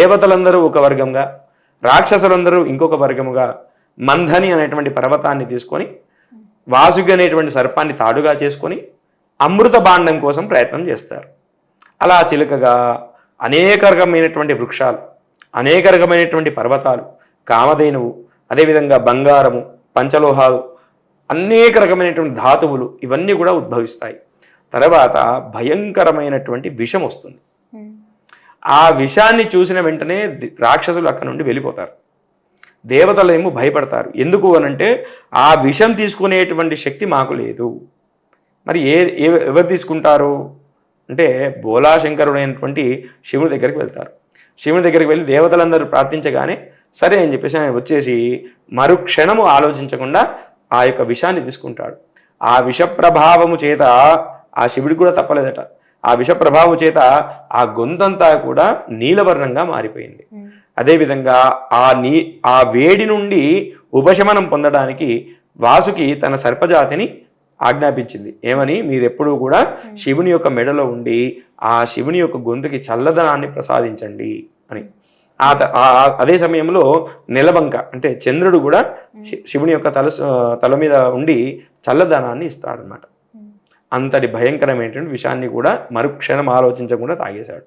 దేవతలందరూ ఒక వర్గంగా, రాక్షసులందరూ ఇంకొక వర్గముగా మంథని అనేటువంటి పర్వతాన్ని తీసుకొని వాసుకి అనేటువంటి సర్పాన్ని తాడుగా చేసుకొని అమృత భాండం కోసం ప్రయత్నం చేస్తారు. అలా చిలుకగా అనేక రకమైనటువంటి వృక్షాలు, అనేక రకమైనటువంటి పర్వతాలు, కామధేనువు, అదేవిధంగా బంగారము, పంచలోహాలు, అనేక రకమైనటువంటి ధాతువులు ఇవన్నీ కూడా ఉద్భవిస్తాయి. తర్వాత భయంకరమైనటువంటి విషం వస్తుంది. ఆ విషాన్ని చూసిన వెంటనే రాక్షసులు అక్కడ నుండి వెళ్ళిపోతారు. దేవతలు ఏమో భయపడతారు. ఎందుకు అనంటే ఆ విషం తీసుకునేటువంటి శక్తి మాకు లేదు. మరి ఎవరు తీసుకుంటారు అంటే బోలాశంకరుడైనటువంటి శివుని దగ్గరికి వెళ్తారు. శివుని దగ్గరికి వెళ్ళి దేవతలందరూ ప్రార్థించగానే సరే అని చెప్పేసి ఆయన వచ్చేసి మరుక్షణము ఆలోచించకుండా ఆ యొక్క విషాన్ని తీసుకుంటాడు. ఆ విష ప్రభావము చేత ఆ శివుడికి కూడా తప్పలేదట. ఆ విష ప్రభావం చేత ఆ గొంతంతా కూడా నీలవర్ణంగా మారిపోయింది. అదేవిధంగా ఆ వేడి నుండి ఉపశమనం పొందడానికి వాసుకి తన సర్పజాతిని ఆజ్ఞాపించింది. ఏమని, మీరెప్పుడూ కూడా శివుని యొక్క మెడలో ఉండి ఆ శివుని యొక్క గొంతుకి చల్లదనాన్ని ప్రసాదించండి అని. అదే సమయంలో నెలబంక అంటే చంద్రుడు కూడా శివుని యొక్క తల మీద ఉండి చల్లదనాన్ని ఇస్తాడనమాట. అంతటి భయంకరమైనటువంటి విషయాన్ని కూడా మరుక్షణం ఆలోచించకుండా తాగేశాడు.